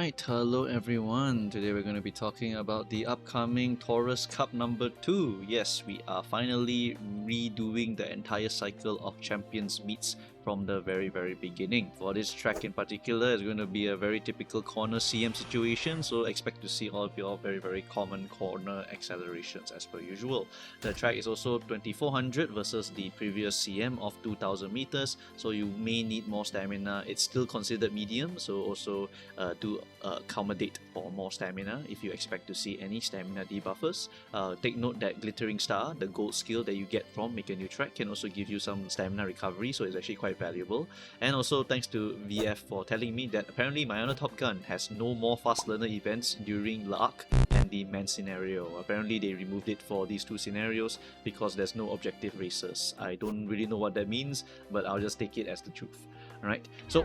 Alright, hello everyone. Today we're going to be talking about the upcoming Taurus Cup number 2. Yes, we are finally redoing the entire cycle of Champions meets from the very beginning. For this track in particular, it's going to be a very typical corner CM situation, so expect to see all of your very common corner accelerations as per usual. The track is also 2400 versus the previous CM of 2000 meters, so you may need more stamina. It's still considered medium, so also to accommodate for more stamina if you expect to see any stamina debuffers. Take note that Glittering Star, the gold skill that you get from Make a New Track, can also give you some stamina recovery, so it's actually quite valuable. And also thanks to VF for telling me that apparently my other Top Gun has no more fast learner events during Lark and the Man scenario. Apparently they removed it for these two scenarios because there's no objective races. I don't really know what that means, but I'll just take it as the truth. Alright, so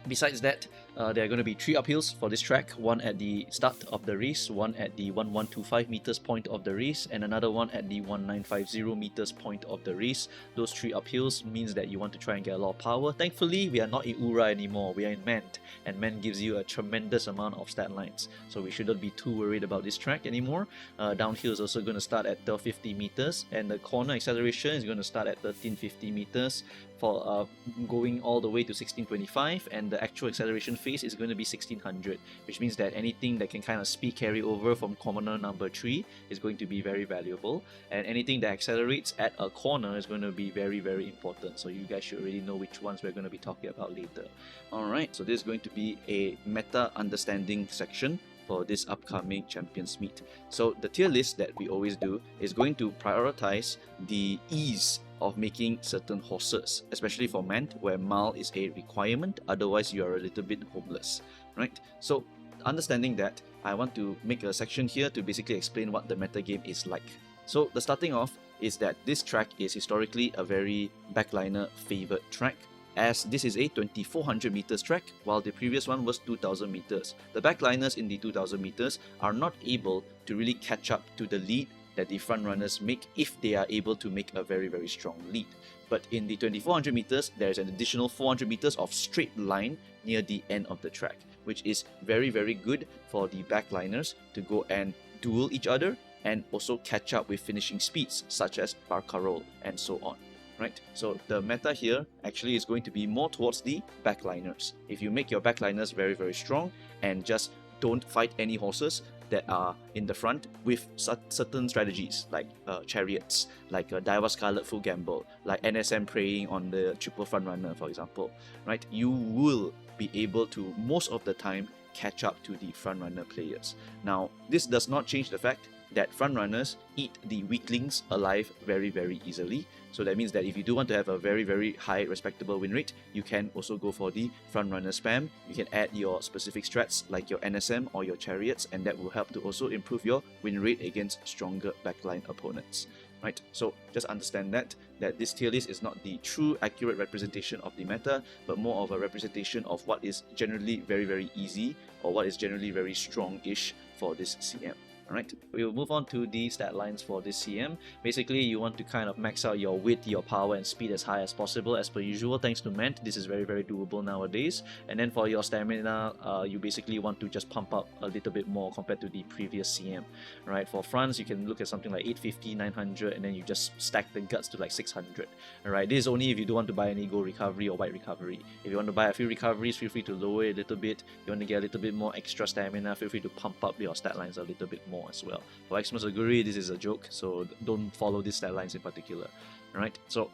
besides that, there are going to be 3 uphills for this track, one at the start of the race, one at the 1125 meters point of the race, and another one at the 1950 meters point of the race. Those 3 uphills means that you want to try and get a lot of power. Thankfully, we are not in Ura anymore, we are in Ment, and Ment gives you a tremendous amount of stat lines, so we shouldn't be too worried about this track anymore. Downhill is also going to start at 1250 meters, and the corner acceleration is going to start at 1350 meters for going all the way to 1625, and the actual acceleration phase is going to be 1600, which means that anything that can kind of speed carry over from corner number 3 is going to be very valuable, and anything that accelerates at a corner is going to be very important, so you guys should already know which ones we're going to be talking about later. Alright, so this is going to be a meta understanding section for this upcoming Champions meet. So the tier list that we always do is going to prioritize the ease of making certain horses, especially for Mant, where Mal is a requirement, otherwise you are a little bit homeless, right? So understanding that, I want to make a section here to basically explain what the meta game is like. So the starting off is that this track is historically a very backliner favored track, as this is a 2400 meters track, while the previous one was 2000 meters. The backliners in the 2000 meters are not able to really catch up to the lead that the front runners make if they are able to make a very strong lead. But in the 2400 meters, there is an additional 400 meters of straight line near the end of the track, which is very good for the backliners to go and duel each other and also catch up with finishing speeds such as Barcarolle and so on. Right, so the meta here actually is going to be more towards the backliners. If you make your backliners very strong and just don't fight any horses that are in the front with certain strategies like chariots, like Daiwa Scarlet Full Gamble, like NSM preying on the triple front runner, for example, right, you will be able to most of the time catch up to the front runner players. Now, this does not change the fact that front runners eat the weaklings alive very easily. So that means that if you do want to have a very high respectable win rate, you can also go for the front runner spam. You can add your specific strats like your NSM or your chariots, and that will help to also improve your win rate against stronger backline opponents. Right, so just understand that this tier list is not the true accurate representation of the meta, but more of a representation of what is generally very easy, or what is generally very strong-ish for this CM. Alright, we will move on to the stat lines for this CM. Basically, you want to kind of max out your width, your power and speed as high as possible as per usual. Thanks to Ment, this is very doable nowadays. And then for your stamina, you basically want to just pump up a little bit more compared to the previous CM. Right, for fronts, you can look at something like 850, 900, and then you just stack the guts to like 600. Alright, this is only if you don't want to buy any gold recovery or white recovery. If you want to buy a few recoveries, feel free to lower it a little bit. You want to get a little bit more extra stamina, feel free to pump up your stat lines a little bit more as well. For Xoguri, this is a joke, so don't follow these stat lines in particular. Alright, so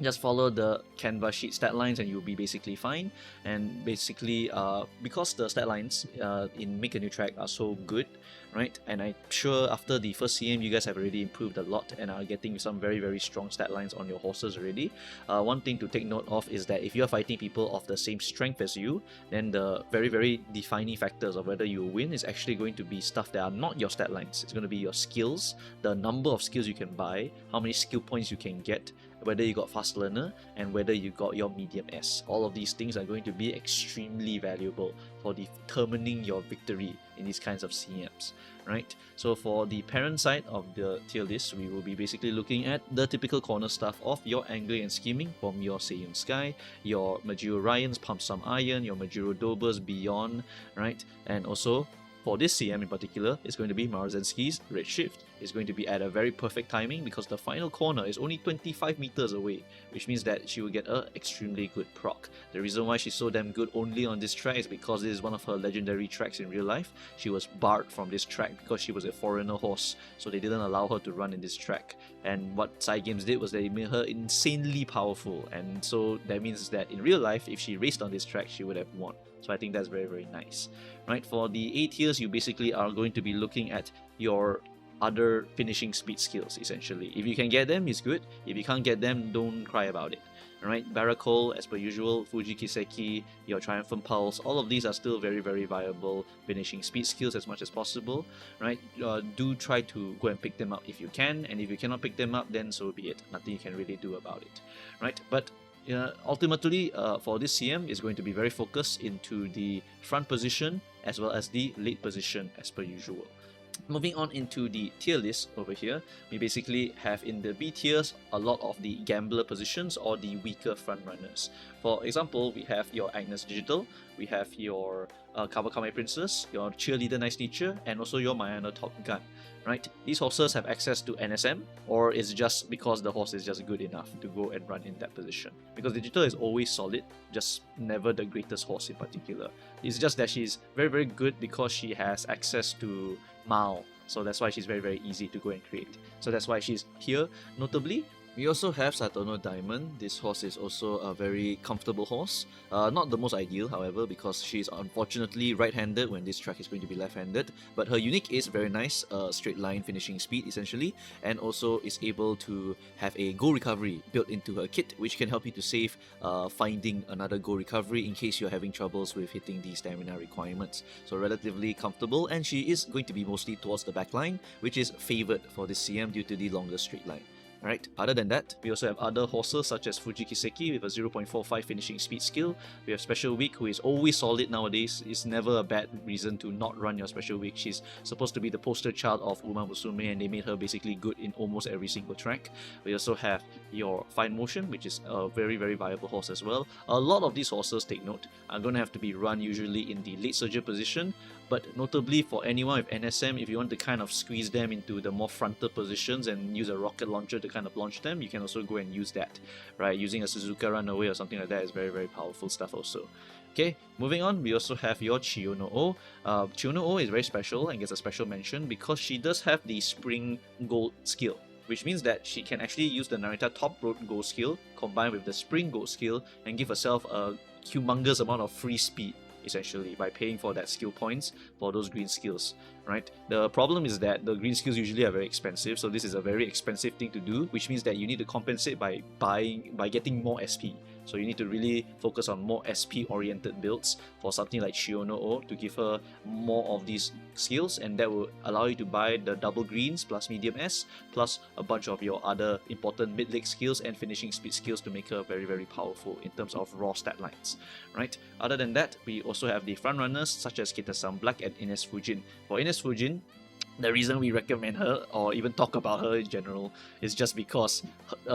just follow the Canva sheet stat lines and you'll be basically fine. And basically, because the stat lines in Make a New Track are so good, right? And I'm sure after the first CM, you guys have already improved a lot and are getting some very strong stat lines on your horses already. One thing to take note of is that if you're fighting people of the same strength as you, then the very defining factors of whether you win is actually going to be stuff that are not your stat lines. It's going to be your skills, the number of skills you can buy, how many skill points you can get, whether you got fast learner, and whether you got your medium S. All of these things are going to be extremely valuable for determining your victory in these kinds of CMs, right? So for the parent side of the tier list, we will be basically looking at the typical corner stuff of your angling and scheming from your Seiyun Sky, your Majiro Ryans, Pump Some Iron, your Majiro Dobers, Beyond, right? And also for this CM in particular, it's going to be Marzenski's Red Shift. It's going to be at a very perfect timing because the final corner is only 25 meters away, which means that she will get an extremely good proc. The reason why she's so damn good only on this track is because this is one of her legendary tracks in real life. She was barred from this track because she was a foreigner horse, so they didn't allow her to run in this track. And what Side Games did was they made her insanely powerful, and so that means that in real life, if she raced on this track, she would have won. So I think that's very, very nice. Right, for the A tiers, you basically are going to be looking at your other finishing speed skills, essentially. If you can get them, it's good. If you can't get them, don't cry about it. Alright, Baracol, as per usual, Fuji Kiseki, your Triumphant Pulse, all of these are still very, very viable finishing speed skills as much as possible. Right, do try to go and pick them up if you can, and if you cannot pick them up, then so be it. Nothing you can really do about it. Right, but ultimately, for this CM, is going to be very focused into the front position as well as the late position as per usual. Moving on into the tier list over here, we basically have in the B tiers a lot of the gambler positions or the weaker front runners. For example, we have your Agnes Digital, we have your Kawakame Princess, your Cheerleader Nice Teacher, and also your Mayana Top Gun. Right? These horses have access to NSM, or it's just because the horse is just good enough to go and run in that position. Because Digital is always solid, just never the greatest horse in particular. It's just that she's very, very good because she has access to Mao. So that's why she's very, very easy to go and create. So that's why she's here. Notably, we also have Satono Diamond. This horse is also a very comfortable horse. Not the most ideal, however, because she's unfortunately right-handed when this track is going to be left-handed. But her unique is very nice, straight line finishing speed essentially, and also is able to have a goal recovery built into her kit, which can help you to save finding another goal recovery in case you're having troubles with hitting the stamina requirements. So relatively comfortable, and she is going to be mostly towards the back line, which is favoured for this CM due to the longer straight line. Right. Other than that, we also have other horses such as Fuji Kiseki with a 0.45 finishing speed skill. We have Special Week, who is always solid nowadays. It's never a bad reason to not run your Special Week. She's supposed to be the poster child of Umamusume, and they made her basically good in almost every single track. We also have your Fine Motion, which is a very, very viable horse as well. A lot of these horses, take note, are going to have to be run usually in the late surger position. But notably for anyone with NSM, if you want to kind of squeeze them into the more frontal positions and use a rocket launcher to kind of launch them, you can also go and use that, right? Using a Suzuka Runaway or something like that is very, very powerful stuff also. Okay, moving on, we also have your Chiyo-no-O. Chiyo-no-O is very special and gets a special mention because she does have the Spring Gold skill, which means that she can actually use the Narita Top Road Gold skill combined with the Spring Gold skill and give herself a humongous amount of free speed, essentially, by paying for that skill points for those green skills, right? The problem is that the green skills usually are very expensive, so this is a very expensive thing to do, which means that you need to compensate by getting more SP. So you need to really focus on more SP oriented builds for something like Chiyo-no-O to give her more of these skills, and that will allow you to buy the double greens plus medium S plus a bunch of your other important mid-leg skills and finishing speed skills to make her very, very powerful in terms of raw stat lines, right? Other than that, we also have the front runners such as Kita-san Black and Ines Fujin. For Ines Fujin, the reason we recommend her or even talk about her in general is just because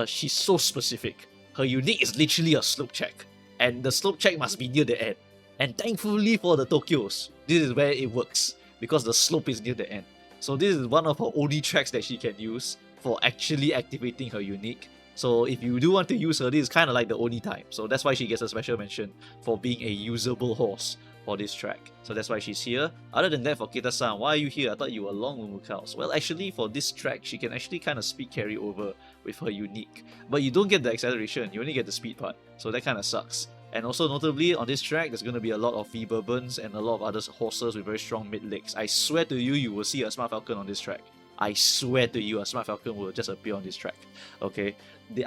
she's so specific. Her unique is literally a slope check, and the slope check must be near the end. And thankfully for the Tokyos, this is where it works, because the slope is near the end. So this is one of her only tracks that she can use for actually activating her unique. So if you do want to use her, this is kind of like the only time. So that's why she gets a special mention for being a usable horse for this track. So that's why she's here. Other than that, for Kita-san, why are you here? I thought you were along MooMooCows. Well, actually, for this track, she can actually kind of speed carry over with her unique. But you don't get the acceleration, you only get the speed part. So that kind of sucks. And also notably, on this track, there's going to be a lot of V-Bourbons and a lot of other horses with very strong mid-legs. I swear to you, you will see a Smart Falcon on this track. I swear to you, a Smart Falcon will just appear on this track. Okay,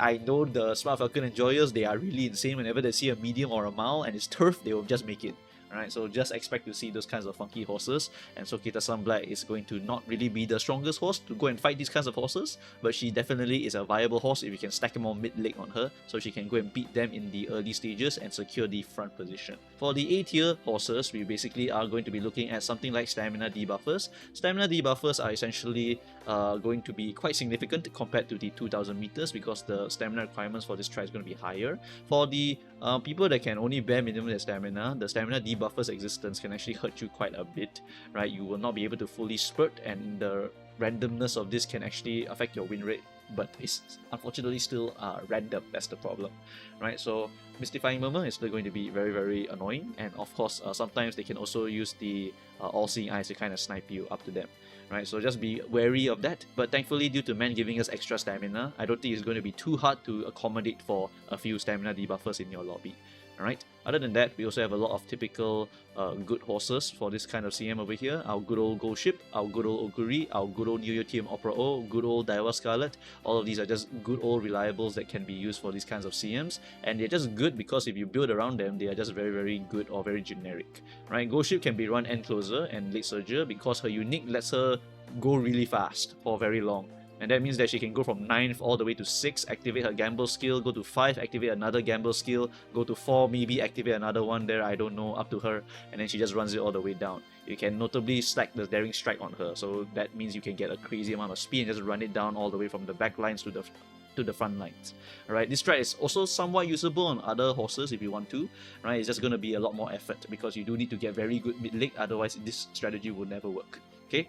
I know the Smart Falcon enjoyers, they are really insane. Whenever they see a medium or a mile and it's turf, they will just make it. Alright, so just expect to see those kinds of funky horses, and so Kita Sunblack is going to not really be the strongest horse to go and fight these kinds of horses, but she definitely is a viable horse if you can stack more mid-leg on her, so she can go and beat them in the early stages and secure the front position. For the A tier horses, we basically are going to be looking at something like stamina debuffers. Stamina debuffers are essentially going to be quite significant compared to the 2000 meters because the stamina requirements for this track is going to be higher. For the people that can only bear minimum stamina, the stamina debuffers existence can actually hurt you quite a bit, right? You will not be able to fully spurt, and the randomness of this can actually affect your win rate, but it's unfortunately still random. That's the problem, right? So Mystifying Murmur is still going to be very, very annoying, and of course sometimes they can also use the All-Seeing Eyes to kind of snipe you up to them, right? So just be wary of that. But thankfully, due to Man giving us extra stamina, I don't think it's going to be too hard to accommodate for a few stamina debuffers in your lobby. Alright, other than that, we also have a lot of typical good horses for this kind of CM over here. Our good old Gold Ship, our good old Xoguri, our good old New Year TM Opera O, good old Daiwa Scarlet. All of these are just good old reliables that can be used for these kinds of CMs, and they're just good because if you build around them, they are just very, very good or very generic. Right, Gold Ship can be run end closer and late surger because her unique lets her go really fast for very long. And that means that she can go from 9th all the way to 6, activate her gamble skill, go to 5, activate another gamble skill, go to 4, maybe activate another one there, I don't know, up to her, and then she just runs it all the way down. You can notably stack the Daring Strike on her, so that means you can get a crazy amount of speed and just run it down all the way from the back lines to the front lines. Alright, this strat is also somewhat usable on other horses if you want to. Right, it's just going to be a lot more effort because you do need to get very good mid-leg, otherwise this strategy will never work. Okay?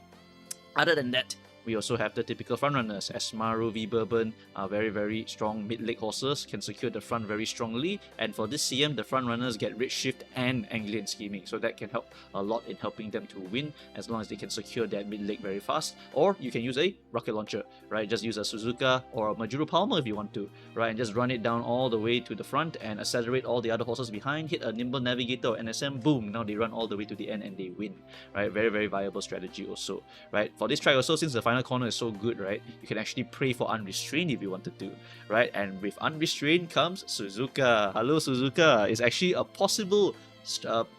Other than that, we also have the typical frontrunners, as Maru V Bourbon are very, very strong mid-leg horses, can secure the front very strongly, and for this CM, the frontrunners get Red Shift and Anglian Scheming, so that can help a lot in helping them to win, as long as they can secure that mid-leg very fast. Or you can use a rocket launcher, right? Just use a Suzuka or a Majuro Palmer if you want to, right? And just run it down all the way to the front and accelerate all the other horses behind, hit a Nimble Navigator or NSM, boom, now they run all the way to the end and they win, right? Very, very viable strategy also, right? For this track also, since the final corner is so good, right, you can actually pray for Unrestrained if you wanted to, right? And with Unrestrained comes Suzuka. Hello Suzuka, it's actually a possible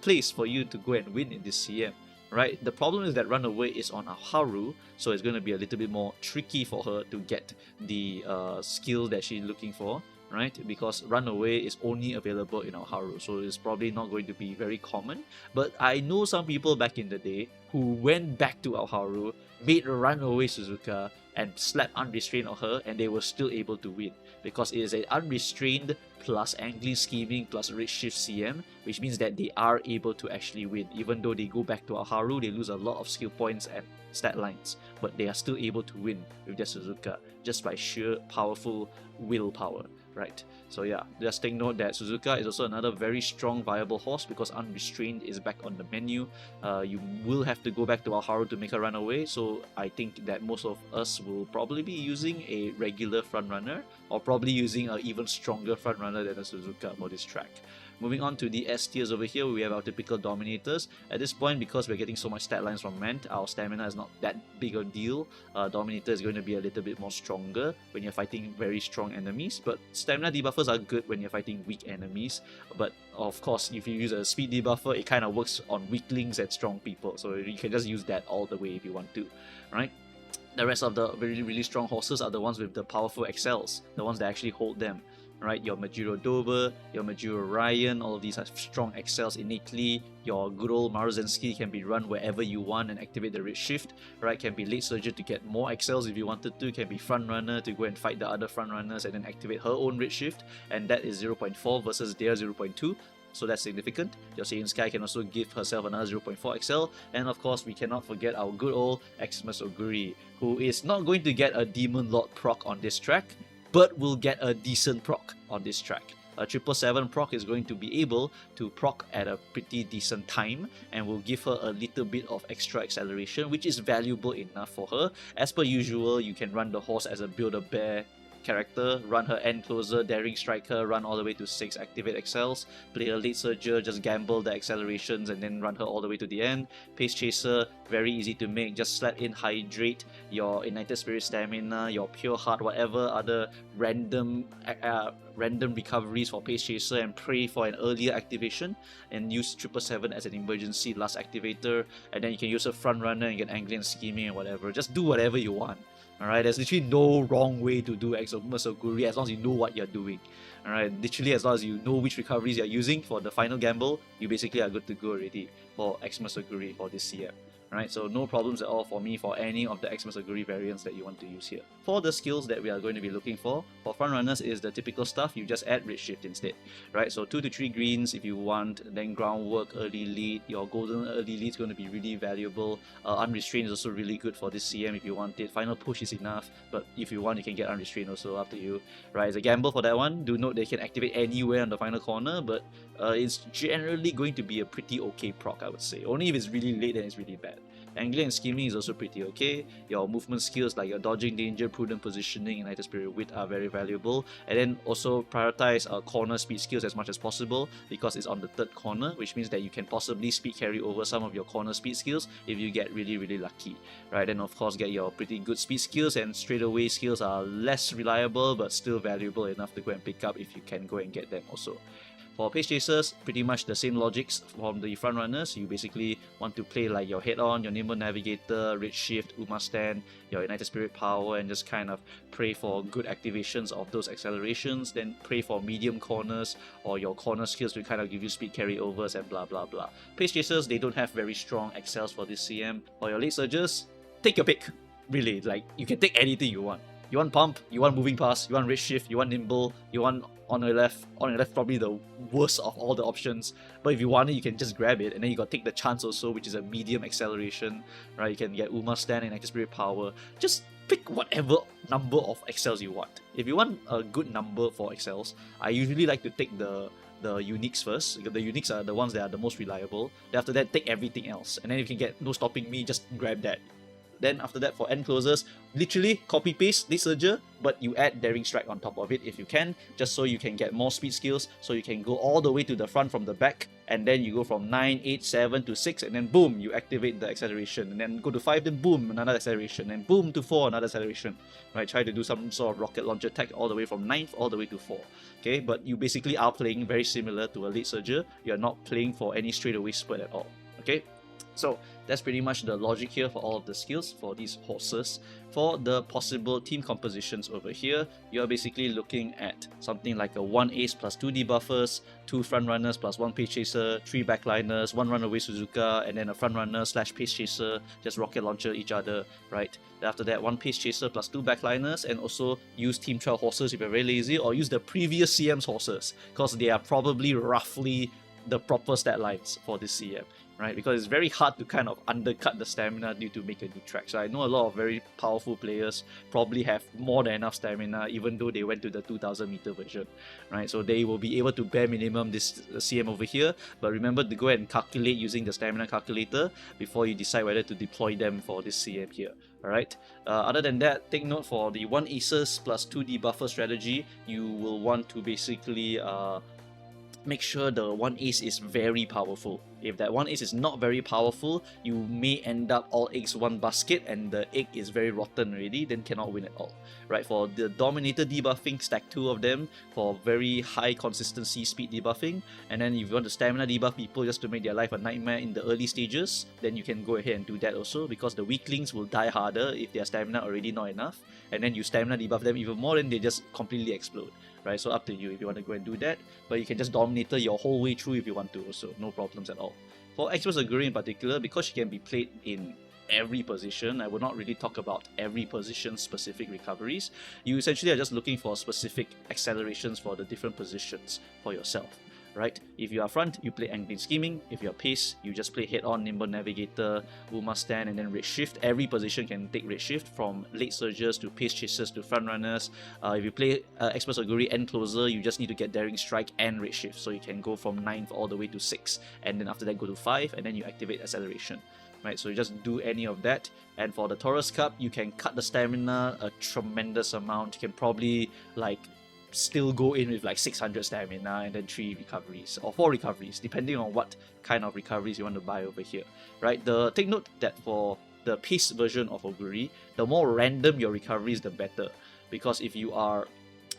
place for you to go and win in this CM, right? The problem is that Runaway is on a Haru, so it's going to be a little bit more tricky for her to get the skill that she's looking for, right? Because Runaway is only available in our Haru, so it's probably not going to be very common. But I know some people back in the day who went back to our Haru, made Runaway Suzuka, and slapped Unrestrained on her, and they were still able to win because it is an Unrestrained plus Angling Scheming plus Red Shift CM, which means that they are able to actually win. Even though they go back to our Haru, they lose a lot of skill points and stat lines, but they are still able to win with their Suzuka just by sheer powerful willpower, right? So yeah, just take note that Suzuka is also another very strong viable horse because Unrestrained is back on the menu. You will have to go back to our Haru to make her run away, so I think that most of us will probably be using a regular frontrunner or probably using an even stronger frontrunner than a Suzuka for this track. Moving on to the S tiers over here, we have our typical Dominators. At this point, because we're getting so much stat lines from Ment, our stamina is not that big a deal. Dominator is going to be a little bit more stronger when you're fighting very strong enemies, but stamina debuffers are good when you're fighting weak enemies. But of course, if you use a speed debuffer, it kind of works on weaklings and strong people, so you can just use that all the way if you want to, right? The rest of the really, really strong horses are the ones with the powerful excels, the ones that actually hold them. Right, your Majuro Dober, your Majuro Ryan, all of these are strong excels innately. Your good old Maruzensky can be run wherever you want and activate the Red Shift, right? Can be late surgeon to get more excels if you wanted to, can be front runner to go and fight the other front runners and then activate her own Red Shift, and that is 0.4 versus their 0.2. So that's significant. Your Saiyan Sky can also give herself another 0.4 excel, and of course we cannot forget our good old Xmas Xoguri, who is not going to get a Demon Lord proc on this track, but will get a decent proc on this track. A 777 proc is going to be able to proc at a pretty decent time and will give her a little bit of extra acceleration, which is valuable enough for her. As per usual, you can run the horse as a Build-A-Bear character, run her end closer, daring striker, run all the way to 6, activate excels, play a late surger, just gamble the accelerations and then run her all the way to the end. Pace chaser, very easy to make, just slap in hydrate, your ignited spirit stamina, your pure heart, whatever other random recoveries for pace chaser, and pray for an earlier activation and use 777 as an emergency last activator, and then you can use a front runner and get angry and scheming and whatever. Just do whatever you want. Alright, there's literally no wrong way to do Xoguri as long as you know what you're doing. Alright, literally as long as you know which recoveries you're using for the final gamble, you basically are good to go already for Xoguri for this CM. Right, so no problems at all for me for any of the Xoguri variants that you want to use here. For the skills that we are going to be looking for frontrunners is the typical stuff, you just add redshift instead. Right, so 2 to 3 greens if you want, then groundwork, early lead, your golden early lead is going to be really valuable. Unrestrained is also really good for this CM if you want it. Final push is enough, but if you want you can get unrestrained also, up to you. Right, it's a gamble for that one. Do note they can activate anywhere on the final corner, but it's generally going to be a pretty okay proc, I would say. Only if it's really late then it's really bad. Angling and scheming is also pretty okay. Your movement skills like your dodging danger, prudent positioning, and ignited spirit wit are very valuable. And then also prioritize corner speed skills as much as possible because it's on the 3rd corner, which means that you can possibly speed carry over some of your corner speed skills if you get really lucky. Right, then of course get your pretty good speed skills, and straightaway skills are less reliable but still valuable enough to go and pick up if you can go and get them also. For pace chasers, pretty much the same logics from the front runners. You basically want to play like your head-on, your nimble navigator, red shift, Umamusume, your ignited spirit power, and just kind of pray for good activations of those accelerations. Then pray for medium corners or your corner skills to kind of give you speed carryovers and blah blah blah. Pace chasers, they don't have very strong excels for this CM. For your late surgers, take your pick. Really, like you can take anything you want. You want pump, you want moving pass, you want red shift, you want nimble, you want on your left probably the worst of all the options, but if you want it you can just grab it, and then you got take the chance also, which is a medium acceleration, right? You can get Umamusume and ignited spirit power. Just pick whatever number of excels you want. If you want a good number for excels, I usually like to take the uniques first. The uniques are the ones that are the most reliable. Then after that take everything else, and then if you can get no stopping me, just grab that. Then after that for end closers, literally copy paste this surger, but you add daring strike on top of it if you can, just so you can get more speed skills, so you can go all the way to the front from the back, and then you go from 9, 8, 7 to 6, and then boom, you activate the acceleration, and then go to 5, then boom, another acceleration, and boom to 4, another acceleration. Right, try to do some sort of rocket launcher tech all the way from 9th all the way to 4. Okay, but you basically are playing very similar to a late surger. You're not playing for any straightaway spurt at all. Okay, so that's pretty much the logic here for all of the skills for these horses. For the possible team compositions over here, you're basically looking at something like a 1 ace plus 2 debuffers, 2 front runners plus 1 pace chaser, 3 backliners, 1 runaway Suzuka, and then a front runner slash pace chaser, just rocket launcher each other, right? Then after that, 1 pace chaser plus 2 backliners, and also use team trail horses if you're very lazy, or use the previous CM's horses, because they are probably roughly the proper stat lines for this CM. Right, because it's very hard to kind of undercut the stamina due to make a new track. So I know a lot of very powerful players probably have more than enough stamina even though they went to the 2000 meter version, right? So they will be able to bare minimum this CM over here, but remember to go ahead and calculate using the stamina calculator before you decide whether to deploy them for this CM here. Alright, other than that, take note for the 1 aces plus 2 debuffer strategy, you will want to basically make sure the 1 ace is very powerful. If that 1 ace is not very powerful, you may end up all eggs 1 basket and the egg is very rotten already, then cannot win at all. Right, for the Dominator debuffing, stack 2 of them for very high consistency speed debuffing, and then if you want to stamina debuff people just to make their life a nightmare in the early stages, then you can go ahead and do that also, because the weaklings will die harder if their stamina already not enough, and then you stamina debuff them even more, then they just completely explode. Right, so up to you if you want to go and do that, but you can just Dominator your whole way through if you want to also, no problems at all. For Xoguri in particular, because she can be played in every position, I will not really talk about every position specific recoveries. You essentially are just looking for specific accelerations for the different positions for yourself. Right? If you are front, you play angling scheming. If you are pace, you just play head-on, nimble navigator, Umamusume, and then red shift. Every position can take red shift, from late surgers to pace chasers to front runners. If you play Xoguri end closer, you just need to get daring strike and red shift, so you can go from 9th all the way to 6, and then after that go to 5, and then you activate acceleration. right? So you just do any of that. And for the Taurus Cup, you can cut the stamina a tremendous amount. You can probably like still go in with like 600 stamina and then 3 recoveries or 4 recoveries, depending on what kind of recoveries you want to buy over here, right? Take note that for the pace version of Xoguri, the more random your recoveries, the better. Because if you are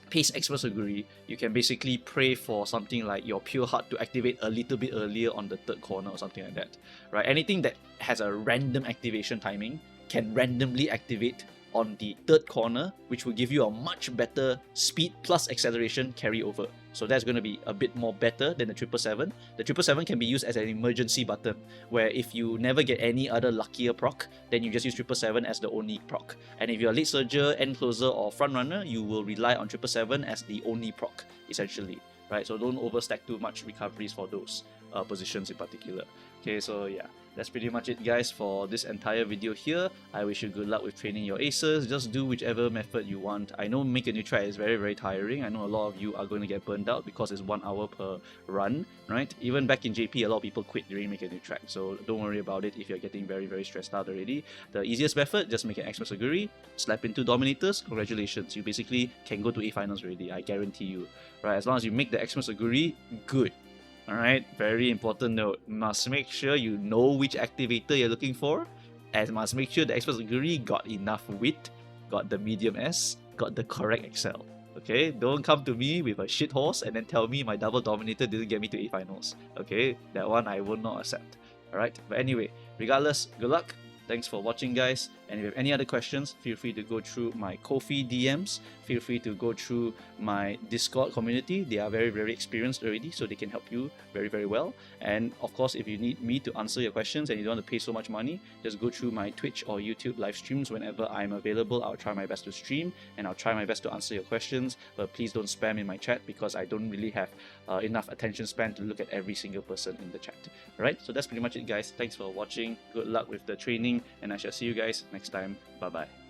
Pace Expert Xoguri, you can basically pray for something like your Pure Heart to activate a little bit earlier on the 3rd corner or something like that, right? Anything that has a random activation timing can randomly activate on the 3rd corner, which will give you a much better speed plus acceleration carryover. So that's going to be a bit more better than the 777. The 777 can be used as an emergency button, where if you never get any other luckier proc, then you just use 777 as the only proc. And if you're a late surger, end closer, or front runner, you will rely on 777 as the only proc, essentially, right? So don't overstack too much recoveries for those positions in particular. Okay, so yeah, that's pretty much it, guys, for this entire video here. I wish you good luck with training your aces. Just do whichever method you want. I know make a new track is very, very tiring. I know a lot of you are going to get burned out because it's 1 hour per run, right? Even back in JP, a lot of people quit during make a new track, so don't worry about it if you're getting very, very stressed out already. The easiest method, just make an Expert Xoguri, slap in 2 Dominators, congratulations. You basically can go to A finals already, I guarantee you, right? As long as you make the Expert Xoguri, good. Alright, very important note. Must make sure you know which activator you're looking for, and must make sure the Expert Xoguri got enough width, got the medium S, got the correct Excel. Okay, don't come to me with a shit horse and then tell me my double dominator didn't get me to A finals. Okay, that one I will not accept. Alright, but anyway, regardless, good luck. Thanks for watching, guys, and if you have any other questions, feel free to go through my Ko-fi DMs, feel free to go through my Discord community. They are very, very experienced already, so they can help you very, very well. And of course, if you need me to answer your questions and you don't want to pay so much money, just go through my Twitch or YouTube live streams. Whenever I'm available, I'll try my best to stream and I'll try my best to answer your questions, but please don't spam in my chat because I don't really have enough attention span to look at every single person in the chat. Alright, so that's pretty much it, guys. Thanks for watching, good luck with the training, and I shall see you guys next time. Bye bye.